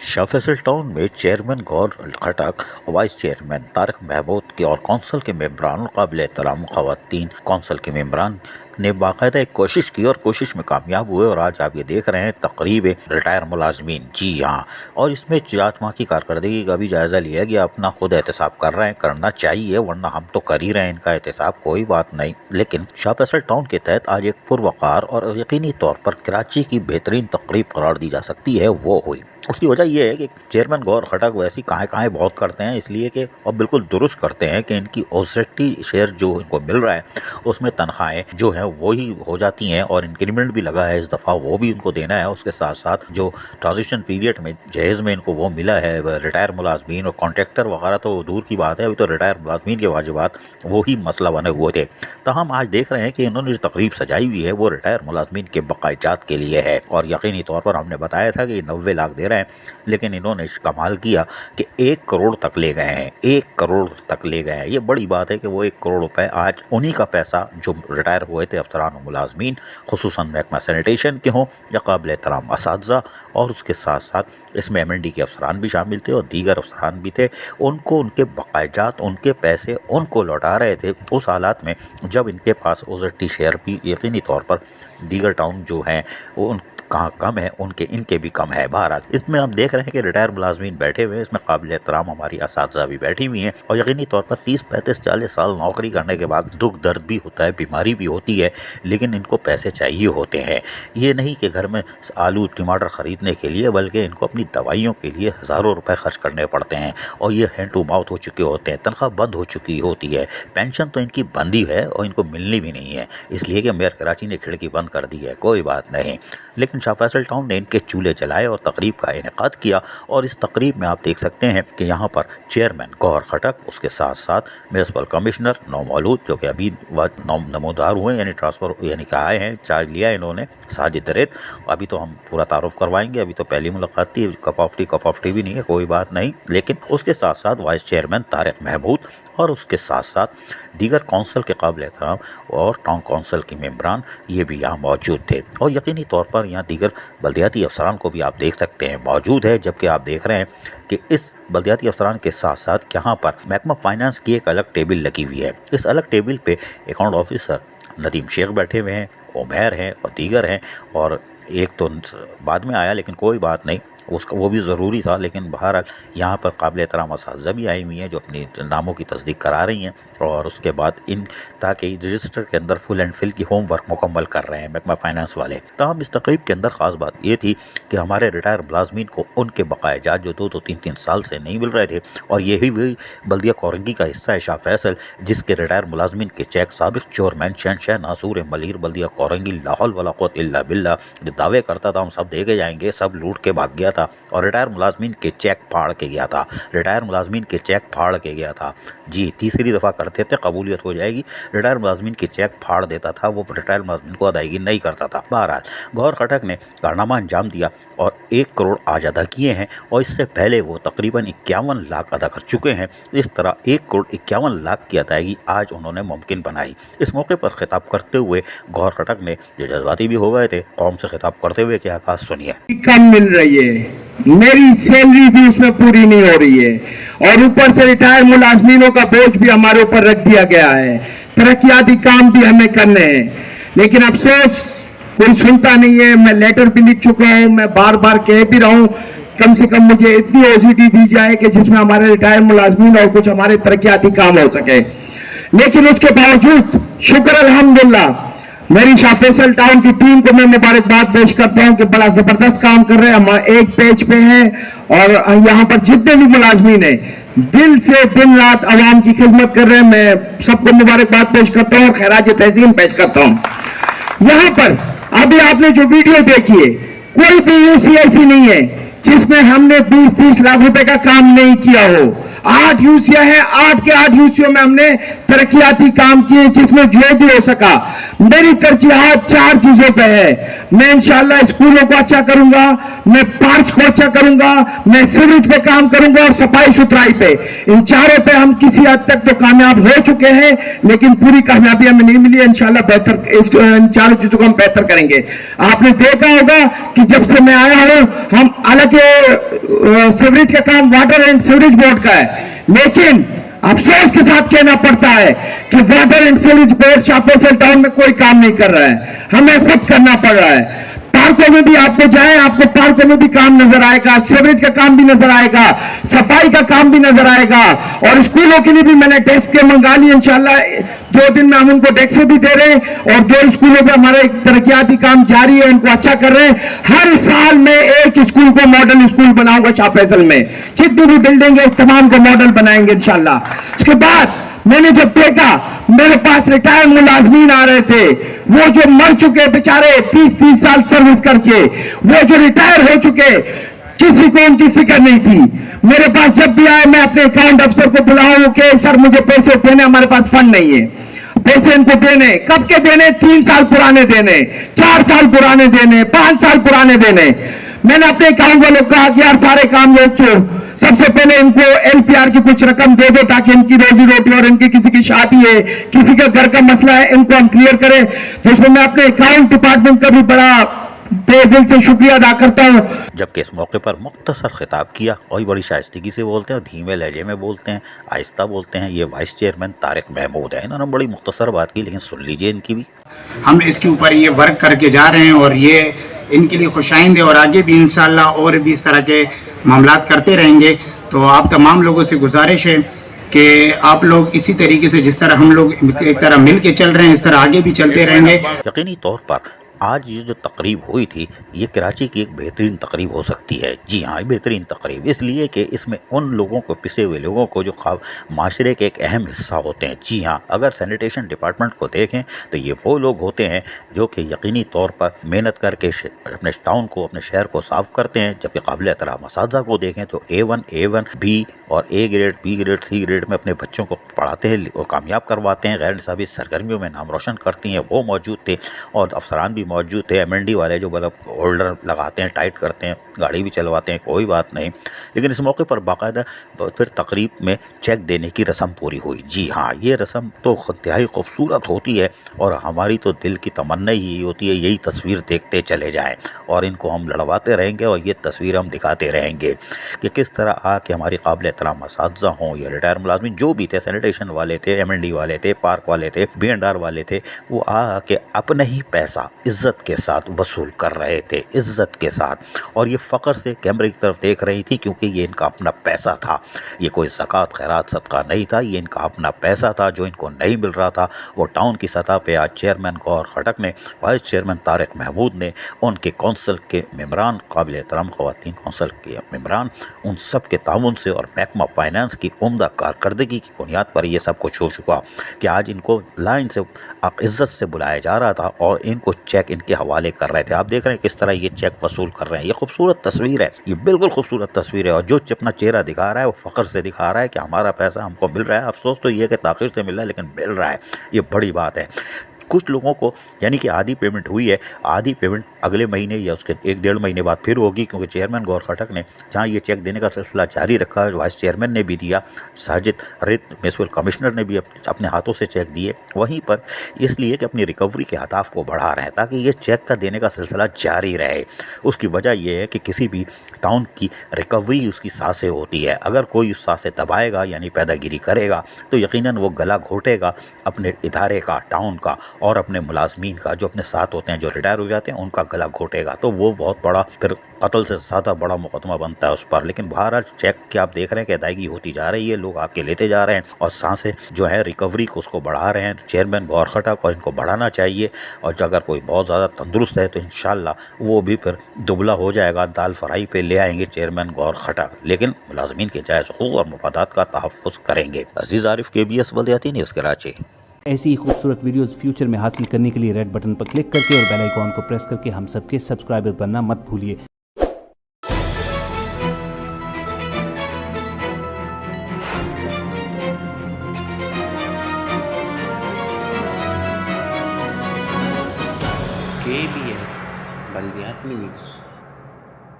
Shah Faisal town में chairman गौर खटक, vice chairman Tariq Mahmood के और कौंसिल के मेंबरान काबिल एहतराम खवातीन कौंसिल के मेंबरान ने बाकायदा एक कोशिश की और कोशिश में कामयाब हुए। और आज आप ये देख रहे हैं तकरीब रिटायर मुलाजमीन, जी हाँ, और इसमें 4 माह की कारकर्दगी का भी जायज़ा लिया गया। अपना खुद एहतसाब कर रहे हैं, करना चाहिए, वरना हम तो कर ही रहे हैं इनका एहतसाब, कोई बात नहीं। लेकिन शाह फैसल टाउन के तहत आज एक पुरवकार और यकीनी तौर पर कराची की बेहतरीन तकरीब करार दी जा सकती है, वो हुई। उसकी वजह यह है कि चेयरमैन गौर खटक वैसी कहाँ बहुत करते हैं, इसलिए कि और बिल्कुल दुरुस्त करते हैं कि इनकी ऑसरेटी शेयर जो इनको मिल रहा है उसमें तनख्वाहें जो हैं वही हो जाती हैं और इंक्रीमेंट भी लगा है इस दफ़ा, वो भी उनको देना है। उसके साथ साथ जो ट्रांजिशन पीरियड में जहेज़ में इनको वो मिला है रिटायर मुलाजमीन और कॉन्ट्रैक्टर वगैरह तो दूर की बात है, अभी तो रिटायर मुलाजमीन के वाजिबात वही मसला बने हुए थे। तो हम आज देख रहे हैं कि इन्होंने जो तकरीब सजाई हुई है वो रिटायर मुलाजमीन के बकायजात के लिए है। और यकीनी तौर पर हमने बताया था कि 90 लाख दे रहे हैं, लेकिन इन्होंने कमाल किया कि 1 करोड़ तक ले गए हैं, 1 करोड़ तक ले गए हैं। ये बड़ी बात है कि वो 1 करोड़ रुपए आज उन्हीं का पैसा जो रिटायर हुए थे अफसरान और मुलाजमीन, खुसूसन महकमा सैनिटेशन के हों या काबिल एहतराम असातिज़ा, और उसके साथ साथ इसमें MND के अफसरान भी शामिल थे और दीगर अफसरान भी थे, उनको उनके बकायजात, उनके पैसे उनको लौटा रहे थे उस हालात में जब इनके पास ओजटी शेयर भी यकीनी तौर पर दीगर टाउन जो हैं वो कहाँ कम है, उनके इनके भी कम है। बहरहाल इसमें हम देख रहे हैं कि रिटायर मुलाजमीन बैठे हुए हैं, इसमें काबिल एहतराम हमारी असातिज़ा भी बैठी हुई हैं और यकीनी तौर पर 30, 35, 40 साल नौकरी करने के बाद दुख दर्द भी होता है, बीमारी भी होती है, लेकिन इनको पैसे चाहिए होते हैं। ये नहीं कि घर में आलू टमाटर ख़रीदने के लिए, बल्कि इनको अपनी दवाइयों के लिए हज़ारों रुपए खर्च करने पड़ते हैं और ये हैंड टू माउथ हो चुके होते हैं, तनख्वाह बंद हो चुकी होती है, पेंशन तो इनकी बंद ही है और इनको मिलनी भी नहीं है, इसलिए कि मेयर कराची ने खिड़की बंद कर दी है, कोई बात नहीं। लेकिन शाह फैसल टाउन ने इनके चूल्हे जलाए और तकरीब का इनेकाद किया। और इस तकरीब में आप देख सकते हैं कि यहाँ पर चेयरमैन गौहर खटक, उसके साथ साथ म्यूनसिपल कमिश्नर नौमौलूद जो कि अभी नमोदार हुए यानी ट्रांसफ़र यानी कि आए हैं, चार्ज लिया इन्होंने, साजिद रेत, अभी तो हम पूरा तारुफ करवाएंगे, अभी तो पहली मुलाकात थी, कप ऑफ टी भी नहीं है, कोई बात नहीं। लेकिन उसके साथ साथ वाइस चेयरमैन तारिक महमूद और उसके साथ साथ दीगर कौंसिल के काबिल एहतराम और टाउन कौंसिल के मेंबरान ये भी यहाँ मौजूद थे। और यकीनी तौर पर यहाँ दीगर बल्दियाती अफसरान को भी आप देख सकते हैं मौजूद है, जबकि आप देख रहे हैं कि इस बल्दियाती अफसरान के साथ साथ यहाँ पर महकमा फाइनेंस की एक अलग टेबल लगी हुई है। इस अलग टेबल पे अकाउंट ऑफिसर नदीम शेख बैठे हुए हैं, उमैर हैं और दीगर हैं, और एक तो बाद में आया लेकिन कोई बात नहीं, उसका वो भी ज़रूरी था। लेकिन बहरहाल यहाँ पर काबिल एहतराम असातिज़ा भी आई हुई हैं जो अपनी नामों की तस्दीक करा रही हैं, और उसके बाद इन ताकि रजिस्टर के अंदर फुल एंड फिल की होमवर्क मुकम्मल कर रहे हैं महकमा फाइनेंस वाले। तमाम इस तकरीब के अंदर ख़ास बात ये थी कि हमारे रिटायर मुलाजमीन को उनके बकायजात जो 2-2, 3-3 साल से नहीं मिल रहे थे, और यही वही बल्दिया कोरंगी का हिस्सा है शाह फैसल, जिसके रिटायर मुलाजमीन के चेक साबिक चेयरमैन शहनशाह नासूर मलीर बल्दिया कोरंगी लाहौल वला कुव्वत इल्ला बिल्लाह जो दावे करता था हम सब दे के जाएंगे, सब लूट के भाग गया था और रिटायर मुलाजमीन के चेक फाड़ के गया था, रिटायर मुलाजमीन के चेक फाड़ के गया था। जी, तीसरी दफ़ा करते थे, कबूलियत हो जाएगी, रिटायर मुलाजमीन के चेक फाड़ देता था, वो रिटायर मुलाजमीन को अदायगी नहीं करता था। बहरहाल गौहर खटक ने कारनामा अंजाम दिया और 1 करोड़ आज अदा किए हैं, और इससे पहले वो तकरीबन 51 लाख अदा कर चुके हैं। इस तरह 1 करोड़ 51 लाख की अदायगी आज उन्होंने मुमकिन बनाई। इस मौके पर खिताब करते हुए गौहर खटक ने, जो जज्बाती भी हो गए थे, कौम से खिताब करते हुए क्या कहा, सुनिए। कम मिल रही है, मेरी सैलरी भी उसमें पूरी नहीं हो रही है, और ऊपर से रिटायर मुलाजमीनों का बोझ भी हमारे ऊपर रख दिया गया है, तरक्याती काम भी हमें करने हैं, लेकिन अफसोस कोई सुनता नहीं है। मैं लेटर भी लिख चुका हूं, मैं बार बार कह भी रहा हूं, कम से कम मुझे इतनी OCD दी जाए कि जिसमें हमारे रिटायर मुलाजमीन और कुछ हमारे तरक्याती काम हो सके। लेकिन उसके बावजूद शुक्र अल्हम्दुलिल्लाह मेरी शाह फैसल टाउन की टीम को मैं मुबारकबाद पेश करता हूं कि बड़ा जबरदस्त काम कर रहे हैं, हम एक पेज पे हैं, और यहाँ पर जितने भी मुलाजमीन हैं दिल से दिन रात आवाम की खिदमत कर रहे हैं। मैं सबको मुबारकबाद पेश करता हूं और खैराज तहसीन पेश करता हूं। यहाँ पर अभी आपने जो वीडियो देखी है, कोई भी यूसी ऐसी नहीं है जिसमें हमने 20-30 लाख रुपए का काम नहीं किया हो। 8 यूसिया है, 8 के 8 यूसियों में हमने तरक्याती काम किए जिसमें जो भी हो सका। मेरी तरजीहात 4 चीजों पे है। मैं इंशाल्लाह स्कूलों को अच्छा करूंगा, मैं पार्क्स को अच्छा करूंगा, मैं सीवरेज पे काम करूंगा और सफाई सुथराई पे। इन चारों पे हम किसी हद तक तो कामयाब हो चुके हैं, लेकिन पूरी कामयाबी हमें नहीं मिली है। इंशाल्लाह बेहतर इन चारों चीजों को हम बेहतर करेंगे। आपने देखा होगा कि जब से मैं आया हूं, हम हालांकि सीवरेज का काम वाटर एंड सीवरेज बोर्ड का है, लेकिन अफसोस के साथ कहना पड़ता है कि water and sewerage board Shah Faisal town में कोई काम नहीं कर रहा है, हमें सब करना पड़ रहा है। पार्कों में भी आपको जाए, आपको पार्कों में भी काम नजर आएगा, सीवरेज का काम भी नजर आएगा, सफाई का काम भी नजर आएगा। और स्कूलों के लिए भी मैंने डेस्क मंगा ली, इंशाल्लाह 2 दिन में हम उनको डेस्क भी दे रहे हैं और 2 स्कूलों पे हमारा एक तरक्याती काम जारी है, उनको अच्छा कर रहे हैं। हर साल में एक स्कूल को मॉडल स्कूल बनाऊंगा शाहफैसल में, जितनी भी बिल्डिंग है तमाम को मॉडल बनाएंगे इंशाल्लाह। उसके बाद मैंने जब देखा मेरे पास रिटायर्ड मुलाजमीन आ रहे थे, वो जो मर चुके बेचारे 30-30 साल सर्विस करके, वो जो रिटायर हो चुके, किसी को उनकी फिक्र नहीं थी। मेरे पास जब भी आए मैं अपने अकाउंट अफसर को बुलाऊं कि सर मुझे पैसे देने, हमारे पास फंड नहीं है, पैसे इनको देने। कब के देने? 3 साल पुराने देने, 4 साल पुराने देने, 5 साल पुराने देने। मैंने अपने अकाउंट वालों को कहा कि यार सारे काम लोग तो सबसे पहले इनको एलपीआर की कुछ रकम दे दो ताकि इनकी रोजी रोटी और इनकी किसी की शादी है, किसी का घर का मसला है, इनको हम क्लियर करें। तो इसमें मैं अपने अकाउंट डिपार्टमेंट का भी बड़ा दिल से शुक्रिया अदा करता हूँ। जबकि इस मौके पर मुख्तसर खिताब किया और बड़ी शाइस्तगी से बोलते हैं और धीमे लहजे में बोलते हैं, आहिस्ता बोलते हैं। ये वाइस चेयरमैन तारिक महमूद है। इन्होंने बड़ी मुख्तसर बात की, लेकिन सुन लीजिए इनकी भी। हम इसके ऊपर ये वर्क करके जा रहे हैं और ये इनके लिए खुशाइंद है और आगे भी इंशाल्लाह और भी इस तरह के मामलात करते रहेंगे। तो आप तमाम लोगों से गुजारिश है कि आप लोग इसी तरीके से जिस तरह हम लोग एक तरह मिल के चल रहे हैं, इस तरह आगे भी चलते रहेंगे। यकीनी तौर पर आज ये जो तकरीब हुई थी, ये कराची की एक बेहतरीन तकरीब हो सकती है। जी हाँ, बेहतरीन तकरीब इसलिए कि इसमें उन लोगों को, पिसे हुए लोगों को जो माशरे के एक अहम हिस्सा होते हैं। जी हाँ, अगर सैनिटेशन डिपार्टमेंट को देखें तो ये वो लोग होते हैं जो कि यकीनी तौर पर मेहनत करके अपने टाउन को, अपने शहर को साफ़ करते हैं। जबकि काबिल एहतराम असातिज़ा को देखें तो A1 B और A grade, B grade, C grade में अपने बच्चों को पढ़ाते हैं और कामयाब करवाते हैं। गैर निसाबी सरगर्मियों में नाम रोशन करती हैं, वो मौजूद थे। और अफसरान भी मौजूद थे, MND वाले जो मतलब होल्डर लगाते हैं, टाइट करते हैं, गाड़ी भी चलवाते हैं, कोई बात नहीं। लेकिन इस मौके पर बाकायदा फिर तकरीब में चेक देने की रस्म पूरी हुई। जी हाँ, ये रस्म तो इंतहाई खूबसूरत होती है और हमारी तो दिल की तमन्ना ही होती है यही तस्वीर देखते चले जाएं और इनको हम लड़वाते रहेंगे और ये तस्वीर हम दिखाते रहेंगे कि किस तरह आके हमारी काबिल एहतराम असातिज़ा हों या रिटायर मुलाजमीन जो भी थे, सैनिटेशन वाले थे, MND वाले थे, पार्क वाले थे, B&R वाले थे, वो आके अपने ही पैसा इज़्ज़त के साथ वसूल कर रहे थे, इज़्ज़त के साथ। और ये फ़ख्र से कैमरे की तरफ देख रही थी क्योंकि ये इनका अपना पैसा था। ये कोई ज़कात खैरात सदका नहीं था, ये इनका अपना पैसा था जो इनको नहीं मिल रहा था। वो टाउन की सतह पे आज चेयरमैन गौहर खटक ने, वाइस चेयरमैन तारिक महमूद ने, उनके कौंसल के मेम्बरान, काबिल एहतराम ख़वातीन कौंसल के मेम्बरान, उन सब के ताउन से और महकमा फाइनेंस की उम्दा कारकर्दगी की बुनियाद पर ये सब कुछ हो चुका कि आज इनको लाइन से इज़्ज़त से बुलाया जा रहा था और इनको चेक इनके हवाले कर रहे थे। आप देख रहे हैं किस तरह ये चेक वसूल कर रहे हैं। ये खूबसूरत तस्वीर है, ये बिल्कुल खूबसूरत तस्वीर है। और जो अपना चेहरा दिखा रहा है वो फ़ख्र से दिखा रहा है कि हमारा पैसा हमको मिल रहा है। अफसोस तो ये कि ताख़ीर से मिल रहा है, लेकिन मिल रहा है, ये बड़ी बात है। कुछ लोगों को यानी कि आधी पेमेंट हुई है, आधी पेमेंट अगले महीने या उसके 1-1.5 महीने बाद फिर होगी, क्योंकि चेयरमैन गौहर खटक ने जहां ये चेक देने का सिलसिला जारी रखा है, वाइस चेयरमैन ने भी दिया, साजिद रेत म्युनिसिपल कमिश्नर ने भी अपने हाथों से चेक दिए, वहीं पर इसलिए कि अपनी रिकवरी के अहदाफ को बढ़ा रहे हैं ताकि ये चेक का देने का सिलसिला जारी रहे। उसकी वजह यह है कि किसी भी टाउन की रिकवरी उसकी सांसें होती है। अगर कोई उस सांसें दबाएगा यानी पैदागिरी करेगा तो यकीनन वो गला घोटेगा अपने इदारे का, टाउन का और अपने मुलाजमीन का, जो अपने साथ होते हैं, जो रिटायर हो जाते हैं, उनका गला घोटेगा। तो वो बहुत बड़ा फिर कत्ल से ज़्यादा बड़ा मुकदमा बनता है उस पर। लेकिन बहरहाल चेक के आप देख रहे हैं कि अदायगी होती जा रही है, लोग आके लेते जा रहे हैं और सांसें जो है रिकवरी को उसको बढ़ा रहे हैं चेयरमैन गौहर खटक, और इनको बढ़ाना चाहिए। और जो अगर कोई बहुत ज़्यादा तंदुरुस्त है तो इंशाल्लाह वो भी फिर दुबला हो जाएगा, दाल फ्राई पे ले आएंगे चेयरमैन गौहर खटक। लेकिन मुलाजमीन के जायज़ हुकूक और मफादात का तहफ़्फ़ुज़ करेंगे। अजीज़ आरिफ, KBS बल्दियाती न्यूज़ कराची। ऐसी ही खूबसूरत वीडियोस फ्यूचर में हासिल करने के लिए रेड बटन पर क्लिक करके और बेल आइकॉन को प्रेस करके हम सबके सब्सक्राइबर बनना मत भूलिए। بلدیات میں بھی